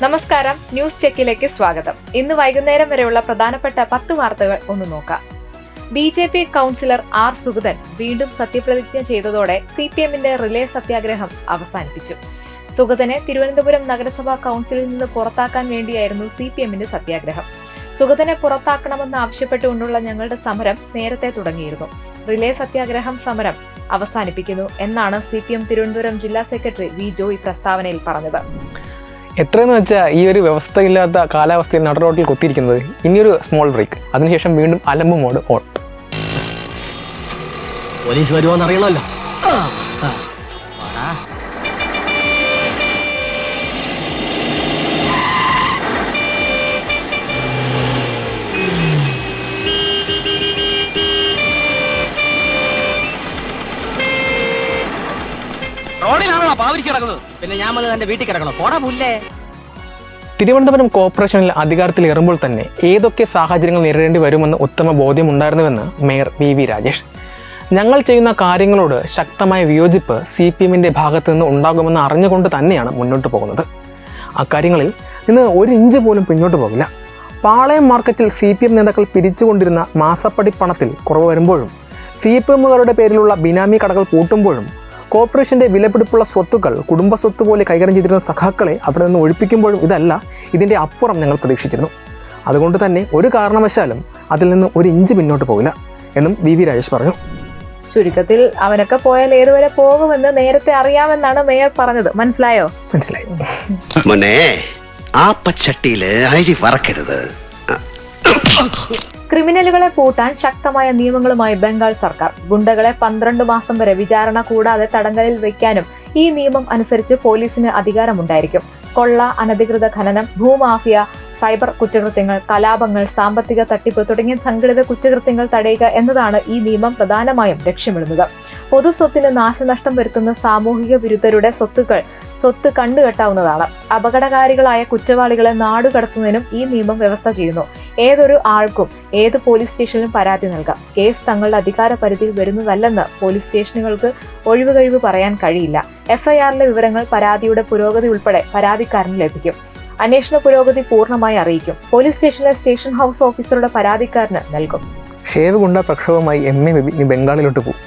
നമസ്കാരം, ന്യൂസ് ചെക്കിലേക്ക് സ്വാഗതം. ഇന്ന് വൈകുന്നേരം വരെയുള്ള പ്രധാനപ്പെട്ട 10 വാർത്തകൾ ഒന്ന് നോക്കാം. BJP കൗൺസിലർ ആർ സുഗതൻ വീണ്ടും സത്യപ്രതിജ്ഞ ചെയ്തതോടെ CPMന്റെ റിലേ സത്യാഗ്രഹം അവസാനിപ്പിച്ചു. സുഗതനെ തിരുവനന്തപുരം നഗരസഭാ കൗൺസിലിൽ നിന്ന് പുറത്താക്കാൻ വേണ്ടിയായിരുന്നു CPMന്റെ സത്യാഗ്രഹം. സുഗതനെ പുറത്താക്കണമെന്ന് ആവശ്യപ്പെട്ടുകൊണ്ടുള്ള ഞങ്ങളുടെ സമരം നേരത്തെ തുടങ്ങിയിരുന്നു. റിലേ സത്യാഗ്രഹം സമരം അവസാനിപ്പിക്കുന്നു എന്നാണ് CPM തിരുവനന്തപുരം ജില്ലാ സെക്രട്ടറി വി ജോയ് പ്രസ്താവനയിൽ പറഞ്ഞത്. എത്രയെന്ന് വെച്ചാൽ ഈ ഒരു വ്യവസ്ഥയില്ലാത്ത കാലാവസ്ഥയിൽ നടുറോട്ടിൽ കുത്തിയിരിക്കുന്നത്. ഇനിയൊരു സ്മോൾ ബ്രേക്ക്, അതിനുശേഷം വീണ്ടും അലമ്പ് മോഡ് ഓൺ. പോലീസ് വരുമോന്ന് അറിയണമല്ലോ. റോഡിലാണോ പാവരിച്ച് കിടക്കുന്നത്? പിന്നെ ഞാൻ വന്ന് എന്റെ വീട്ടിൽ കിടക്കണം. പോടാ പുല്ലേ. തിരുവനന്തപുരം കോർപ്പറേഷനിൽ അധികാരത്തിലേറുമ്പോൾ തന്നെ ഏതൊക്കെ സാഹചര്യങ്ങൾ നേരിടേണ്ടി വരുമെന്ന് ഉത്തമ ബോധ്യമുണ്ടായിരുന്നുവെന്ന് മേയർ വി രാജേഷ്. ഞങ്ങൾ ചെയ്യുന്ന കാര്യങ്ങളോട് ശക്തമായ വിയോജിപ്പ് CPMന്റെ ഭാഗത്തു നിന്ന് ഉണ്ടാകുമെന്ന് അറിഞ്ഞുകൊണ്ട് തന്നെയാണ് മുന്നോട്ട് പോകുന്നത്. അക്കാര്യങ്ങളിൽ നിന്ന് ഒരു ഇഞ്ച് പോലും പിന്നോട്ട് പോകില്ല. പാളയം മാർക്കറ്റിൽ CPM നേതാക്കൾ പിരിച്ചുകൊണ്ടിരുന്ന മാസപ്പടി പണത്തിൽ കുറവ് വരുമ്പോഴും CPMകാരുടെ പേരിലുള്ള ബിനാമി കടകൾ പൂട്ടുമ്പോഴും കോർപ്പറേഷന്റെ വിലപിടിപ്പുള്ള സ്വത്തുക്കൾ കുടുംബ സ്വത്ത് പോലെ കൈകാര്യം ചെയ്തിരുന്ന സഖാക്കളെ അവിടെ നിന്ന് ഒഴിപ്പിക്കുമ്പോഴും ഇതല്ല, ഇതിൻ്റെ അപ്പുറം ഞങ്ങൾ പ്രതീക്ഷിച്ചിരുന്നു. അതുകൊണ്ട് തന്നെ ഒരു കാരണവശാലും അതിൽ നിന്ന് ഒരു ഇഞ്ച് പിന്നോട്ട് പോകില്ല എന്നും വി രാജേഷ് പറഞ്ഞു. ചുരുക്കത്തിൽ അവനൊക്കെ പോയാൽ ഏതുവരെ പോകുമെന്ന് നേരത്തെ അറിയാമെന്നാണ് മേയർ പറഞ്ഞത്. മനസ്സിലായോ? മനസ്സിലായി. ക്രിമിനലുകളെ പൂട്ടാൻ ശക്തമായ നിയമങ്ങളുമായി ബംഗാൾ സർക്കാർ. ഗുണ്ടകളെ 12 മാസം വരെ വിചാരണ കൂടാതെ തടങ്കലിൽ വയ്ക്കാനും ഈ നിയമം അനുസരിച്ച് പോലീസിന് അധികാരമുണ്ടായിരിക്കും. കൊള്ള, അനധികൃത ഖനനം, ഭൂമാഫിയ, സൈബർ കുറ്റകൃത്യങ്ങൾ, കലാപങ്ങൾ, സാമ്പത്തിക തട്ടിപ്പ് തുടങ്ങിയ സംഘടിത കുറ്റകൃത്യങ്ങൾ തടയുക എന്നതാണ് ഈ നിയമം പ്രധാനമായും ലക്ഷ്യമിടുന്നത്. പൊതുസ്വത്തിന് നാശനഷ്ടം വരുത്തുന്ന സാമൂഹിക വിരുദ്ധരുടെ സ്വത്ത് കണ്ടുകെട്ടാവുന്നതാണ്. അപകടകാരികളായ കുറ്റവാളികളെ നാടുകടത്തുന്നതിനും ഈ നിയമം വ്യവസ്ഥ ചെയ്യുന്നു. ഏതൊരു ആൾക്കും ഏത് പോലീസ് സ്റ്റേഷനിലും പരാതി നൽകാം. കേസ് തങ്ങളുടെ അധികാര പരിധിയിൽ വരുന്നതല്ലെന്ന് പോലീസ് സ്റ്റേഷനുകൾക്ക് ഒഴിവുകഴിവ് പറയാൻ കഴിയില്ല. FIRലെ വിവരങ്ങൾ, പരാതിയുടെ പുരോഗതി ഉൾപ്പെടെ പരാതിക്കാരന് ലഭിക്കും. അന്വേഷണ പുരോഗതി പൂർണ്ണമായി അറിയിക്കും. പോലീസ് സ്റ്റേഷനിലെ സ്റ്റേഷൻ ഹൗസ് ഓഫീസറുടെ പരാതിക്കാരന് നൽകും. ഷേവ് ഗുണ്ട പ്രക്ഷോഭമായി MA ബംഗാളിലോട്ട് പോകും.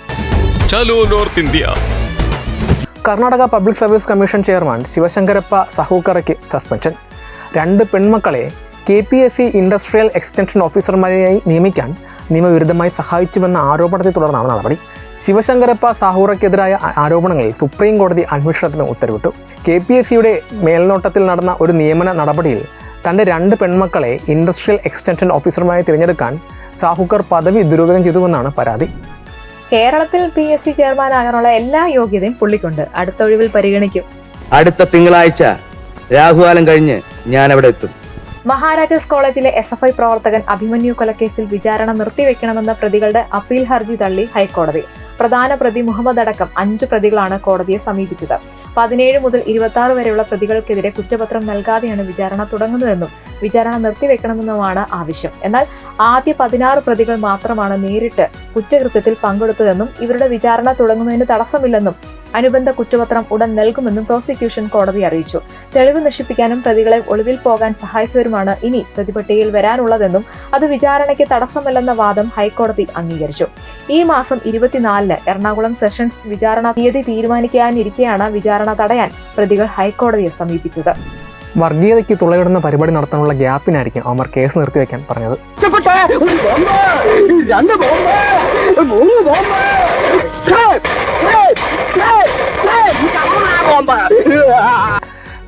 Karnataka public service commission chairman Shivashankarappa സഹൂക്കറയ്ക്ക് സസ്പെൻഷൻ. 2 പെൺമക്കളെ KPSC ഇൻഡസ്ട്രിയൽ എക്സ്റ്റൻഷൻ ഓഫീസർമാരെയായി നിയമിക്കാൻ നിയമവിരുദ്ധമായി സഹായിച്ചുവെന്ന ആരോപണത്തെ തുടർന്നാണ് നടപടി. ശിവശങ്കരപ്പ സാഹൂറയ്ക്കെതിരായ ആരോപണങ്ങളിൽ സുപ്രീം കോടതി അന്വേഷണത്തിന് ഉത്തരവിട്ടു. KPSCയുടെ മേൽനോട്ടത്തിൽ നടന്ന ഒരു നിയമന നടപടിയിൽ തൻ്റെ 2 പെൺമക്കളെ ഇൻഡസ്ട്രിയൽ എക്സ്റ്റൻഷൻ ഓഫീസർമാരെ തിരഞ്ഞെടുക്കാൻ സാഹൂക്കർ പദവി ദുരുപയോഗം ചെയ്തുവെന്നാണ് പരാതി. കേരളത്തിൽ PSC ചെയർമാനാകാനുള്ള എല്ലാ യോഗ്യതയും പുള്ളിക്കുണ്ട്. അടുത്ത ഒഴിവിൽ പരിഗണിക്കും. അടുത്ത തിങ്കളാഴ്ച രാഹുകാലം കഴിഞ്ഞ് ഞാൻ അവിടെ എത്തും. മഹാരാജാസ് കോളേജിലെ SFI പ്രവർത്തകൻ അഭിമന്യു കൊലക്കേസിൽ വിചാരണ നിർത്തിവെക്കണമെന്ന പ്രതികളുടെ അപ്പീൽ ഹർജി തള്ളി ഹൈക്കോടതി. പ്രധാന പ്രതി മുഹമ്മദ് അടക്കം 5 പ്രതികളാണ് കോടതിയെ സമീപിച്ചത്. 17 മുതൽ 26 വരെയുള്ള പ്രതികൾക്കെതിരെ കുറ്റപത്രം നൽകാതെയാണ് വിചാരണ തുടങ്ങുന്നതെന്നും വിചാരണ നിർത്തിവെക്കണമെന്നുമാണ് ആവശ്യം. എന്നാൽ ആദ്യ 16 പ്രതികൾ മാത്രമാണ് നേരിട്ട് കുറ്റകൃത്യത്തിൽ പങ്കെടുത്തതെന്നും ഇവരുടെ വിചാരണ തുടങ്ങുന്നതിന് തടസ്സമില്ലെന്നും അനുബന്ധ കുറ്റപത്രം ഉടൻ നൽകുമെന്നും പ്രോസിക്യൂഷൻ കോടതി അറിയിച്ചു. തെളിവ് നശിപ്പിക്കാനും പ്രതികളെ ഒളിവിൽ പോകാൻ സഹായിച്ചവരുമാണ് ഇനി പ്രതിപട്ടികയിൽ വരാനുള്ളതെന്നും അത് വിചാരണയ്ക്ക് തടസ്സമല്ലെന്ന വാദം ഹൈക്കോടതി അംഗീകരിച്ചു. ഈ മാസം 24-ന് എറണാകുളം സെഷൻസ് വിചാരണ തീയതി തീരുമാനിക്കാനിരിക്കെയാണ് വിചാരണ തടയാൻ പ്രതികൾ ഹൈക്കോടതിയെ സമീപിച്ചത്. വർഗീയതയ്ക്ക് തുളയിടുന്ന പരിപാടി നടത്താനുള്ള ഗ്യാപ്പിനായിരിക്കും അവർ കേസ് നിർത്തിവെക്കാൻ പറഞ്ഞത്.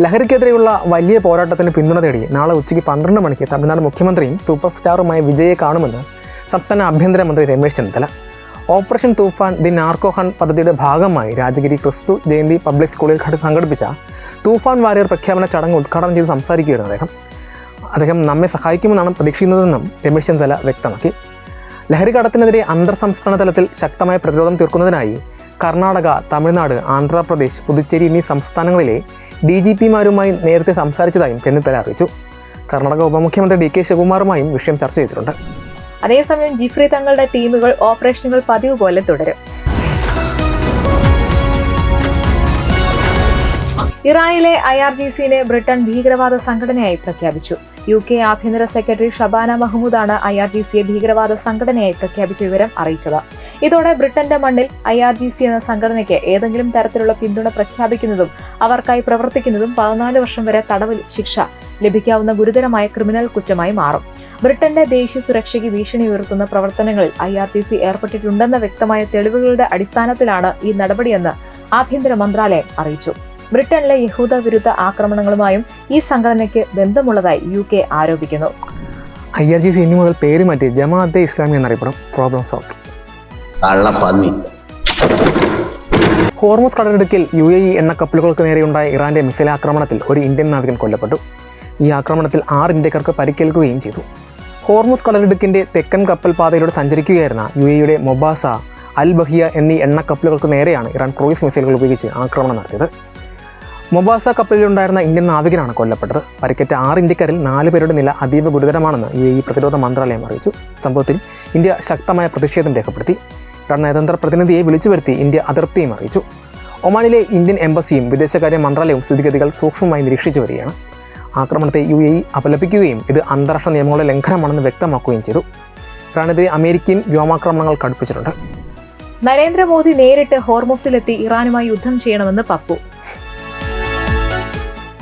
ലഹരിക്കെതിരെയുള്ള വലിയ പോരാട്ടത്തിന് പിന്തുണ തേടി നാളെ ഉച്ചയ്ക്ക് 12 മണിക്ക് തമിഴ്നാട് മുഖ്യമന്ത്രിയും സൂപ്പർ സ്റ്റാറുമായ വിജയെ കാണുമെന്ന് സംസ്ഥാന ആഭ്യന്തരമന്ത്രി Ramesh Chennithala. Operation Toofan the narco hunt പദ്ധതിയുടെ ഭാഗമായി രാജഗിരി ക്രിസ്തു ജയന്തി പബ്ലിക് സ്കൂളിൽ സംഘടിപ്പിച്ച തൂഫാൻ വാരിയർ പ്രഖ്യാപന ചടങ്ങ് ഉദ്ഘാടനം ചെയ്ത് സംസാരിക്കുകയായിരുന്നു അദ്ദേഹം നമ്മെ സഹായിക്കുമെന്നാണ് പ്രതീക്ഷിക്കുന്നതെന്നും രമേശ് ചെന്നിത്തല വ്യക്തമാക്കി. ലഹരി കടത്തിനെതിരെ അന്തർ സംസ്ഥാന തലത്തിൽ ശക്തമായ പ്രതിരോധം തീർക്കുന്നതിനായി കർണാടക, തമിഴ്നാട്, ആന്ധ്രാപ്രദേശ്, പുതുച്ചേരി എന്നീ സംസ്ഥാനങ്ങളിലെ DGPമാരുമായി നേരത്തെ സംസാരിച്ചതായും ചെന്നിത്തല അറിയിച്ചു. കർണാടക ഉപമുഖ്യമന്ത്രി DK ശിവകുമാറുമായും വിഷയം ചർച്ച ചെയ്തിട്ടുണ്ട്. അതേസമയം ജിഫ്രി തങ്ങളുടെ ടീമുകൾ ഓപ്പറേഷനുകൾ പതിവ് പോലെ തുടരും. ഇറാനിലെ IRGC-നെ ബ്രിട്ടൻ ഭീകരവാദ സംഘടനയായി പ്രഖ്യാപിച്ചു. UK ആഭ്യന്തര സെക്രട്ടറി ഷബാന മഹ്മൂദാണ് IRGC-യെ ഭീകരവാദ സംഘടനയായി പ്രഖ്യാപിച്ച വിവരം അറിയിച്ചത്. ഇതോടെ ബ്രിട്ടന്റെ മണ്ണിൽ IRGC എന്ന സംഘടനയ്ക്ക് ഏതെങ്കിലും തരത്തിലുള്ള പിന്തുണ പ്രഖ്യാപിക്കുന്നതും അവർക്കായി പ്രവർത്തിക്കുന്നതും 14 വർഷം വരെ തടവ് ശിക്ഷ ലഭിക്കാവുന്ന ഗുരുതരമായ ക്രിമിനൽ കുറ്റമായി മാറും. ബ്രിട്ടന്റെ ദേശീയ സുരക്ഷയ്ക്ക് ഭീഷണി ഉയർത്തുന്ന പ്രവർത്തനങ്ങളിൽ IRGC ഏർപ്പെട്ടിട്ടുണ്ടെന്ന വ്യക്തമായ തെളിവുകളുടെ അടിസ്ഥാനത്തിലാണ് ഈ നടപടിയെന്ന് ആഭ്യന്തര മന്ത്രാലയം അറിയിച്ചു. ബ്രിട്ടനിലെ യഹൂദ വിരുദ്ധ ആക്രമണങ്ങളുമായും ഈ സംഘടനയ്ക്ക് ബന്ധമുള്ളതായി UK ആരോപിക്കുന്നു. IRGC ഇനി മുതൽ പേര് മാറ്റി ജമാഅത്തെ ഇസ്ലാമി എന്നറിയപ്പെടും. Problem solve. ഹോർമുസ് കടലിടുക്കിൽ UAE എണ്ണ കപ്പലുകൾക്ക് നേരെയുണ്ടായ ഇറാന്റെ മിസൈൽ ആക്രമണത്തിൽ ഒരു ഇന്ത്യൻ നാവികൻ കൊല്ലപ്പെട്ടു. ഈ ആക്രമണത്തിൽ 6 ഇന്ത്യക്കാർക്ക് പരിക്കേൽക്കുകയും ചെയ്തു. ഹോർമുസ് കടലിടുക്കിന്റെ തെക്കൻ കപ്പൽ പാതയിലൂടെ സഞ്ചരിക്കുകയായിരുന്ന UAEയുടെ മൊബാസ, അൽ ബഹിയ എന്നീ എണ്ണ കപ്പലുകൾക്ക് നേരെയാണ് ഇറാൻ ക്രൂയിസ് മിസൈലുകൾ ഉപയോഗിച്ച് ആക്രമണം നടത്തിയത്. മൊബാസ കപ്പലിലുണ്ടായിരുന്ന ഇന്ത്യൻ നാവികനാണ് കൊല്ലപ്പെട്ടത്. പരിക്കേറ്റ 6 ഇന്ത്യക്കാരിൽ 4 പേരുടെ നില അതീവ ഗുരുതരമാണെന്ന് UAE പ്രതിരോധ മന്ത്രാലയം അറിയിച്ചു. സംഭവത്തിൽ ഇന്ത്യ ശക്തമായ പ്രതിഷേധം രേഖപ്പെടുത്തി. ഇറാൻ നയതന്ത്ര പ്രതിനിധിയെ വിളിച്ചു വരുത്തി ഇന്ത്യ അതൃപ്തിയും അറിയിച്ചു. ഒമാനിലെ ഇന്ത്യൻ എംബസിയും വിദേശകാര്യ മന്ത്രാലയവും സ്ഥിതിഗതികൾ സൂക്ഷ്മമായി നിരീക്ഷിച്ചു വരികയാണ്. ആക്രമണത്തെ UAE അപലപിക്കുകയും ഇത് അന്താരാഷ്ട്ര നിയമങ്ങളുടെ ലംഘനമാണെന്ന് വ്യക്തമാക്കുകയും ചെയ്തു. ഇറാനെതിരെ അമേരിക്കയും വ്യോമാക്രമണങ്ങൾ കടുപ്പിച്ചിട്ടുണ്ട്. നരേന്ദ്രമോദി നേരിട്ട് ഹോർമുസിലെത്തി ഇറാനുമായി യുദ്ധം ചെയ്യണമെന്ന് പപ്പു.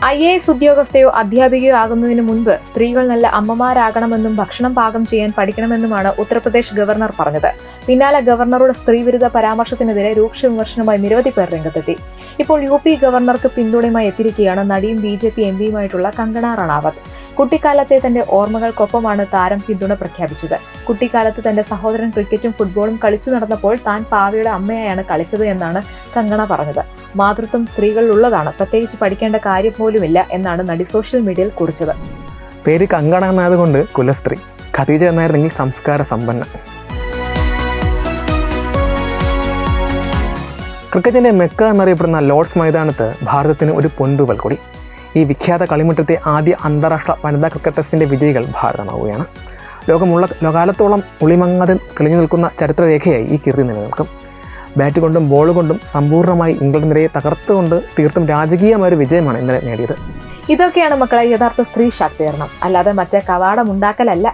IAS ഉദ്യോഗസ്ഥയോ അധ്യാപികയോ ആകുന്നതിന് മുൻപ് സ്ത്രീകൾ നല്ല അമ്മമാരാകണമെന്നും ഭക്ഷണം പാകം ചെയ്യാൻ പഠിക്കണമെന്നുമാണ് ഉത്തർപ്രദേശ് ഗവർണർ പറഞ്ഞത്. പിന്നാലെ ഗവർണറുടെ സ്ത്രീവിരുദ്ധ പരാമർശത്തിനെതിരെ രൂക്ഷ വിമർശനവുമായി നിരവധി പേർ രംഗത്തെത്തി. ഇപ്പോൾ UP ഗവർണർക്ക് പിന്തുണയുമായി എത്തിയിരിക്കുകയാണ് നടിയും BJP MPയുമായിട്ടുള്ള കങ്കണ റണാവത്ത്. കുട്ടിക്കാലത്തെ തന്റെ ഓർമ്മകൾക്കൊപ്പമാണ് താരം പിന്തുണ പ്രഖ്യാപിച്ചത്. കുട്ടിക്കാലത്ത് തന്റെ സഹോദരൻ ക്രിക്കറ്റും ഫുട്ബോളും കളിച്ചു നടന്നപ്പോൾ താൻ പാവയുടെ അമ്മയായാണ് കളിച്ചത് എന്നാണ് കങ്കണ പറഞ്ഞത്. മാതൃത്വം സ്ത്രീകളിലുള്ളതാണ്, പ്രത്യേകിച്ച് പഠിക്കേണ്ട കാര്യം പോലുമില്ല എന്നാണ് നടി സോഷ്യൽ മീഡിയയിൽ കുറിച്ചത്. പേര് കങ്കണ എന്നായതുകൊണ്ട് കുലസ്ത്രീ, ഖദീജ എന്നായിരുന്നെങ്കിൽ സംസ്കാര സമ്പന്ന. ക്രിക്കറ്റിന്റെ മെക്ക എന്നറിയപ്പെടുന്ന ലോർഡ്സ് മൈതാനത്ത് ഭാരതത്തിന് ഒരു പൊൻതൂവൽ കൂടി. ഈ വിഖ്യാത കളിമുറ്റത്തെ ആദ്യ അന്താരാഷ്ട്ര വനിതാ ക്രിക്കറ്റ് ടെസ്റ്റിന്റെ വിജയികൾ ഭാരതമാവുകയാണ്. ലോകാലത്തോളം ഒളിമങ്ങാതെ തെളിഞ്ഞു നിൽക്കുന്ന ചരിത്രരേഖയായി ഈ കീർത്തി നിലനിൽക്കും. ബാറ്റ് കൊണ്ടും ബോൾ കൊണ്ടും സമ്പൂർണ്ണമായി ഇംഗ്ലണ്ട് നിരയെ തകർത്തുകൊണ്ട് തീർത്തും രാജകീയമായ ഒരു വിജയമാണ് ഇന്നലെ നേടിയത്. ഇതൊക്കെയാണ് മക്കളെ യഥാർത്ഥ സ്ത്രീ ശാക്തീകരണം, അല്ലാതെ മറ്റേ കവാടം ഉണ്ടാക്കലല്ല.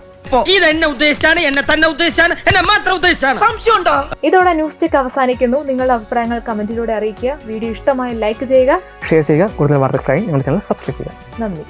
ഇതോടെ ന്യൂസ് ചെക്ക് അവസാനിക്കുന്നു. നിങ്ങളുടെ അഭിപ്രായങ്ങൾ കമന്റിലൂടെ അറിയിക്കുക. വീഡിയോ ഇഷ്ടമായി ലൈക്ക് ചെയ്യുക, ഷെയർ ചെയ്യുക. കൂടുതൽ വാർത്തകൾക്കായി ഞങ്ങളുടെ ചാനൽ സബ്സ്ക്രൈബ് ചെയ്യുക. നന്ദി.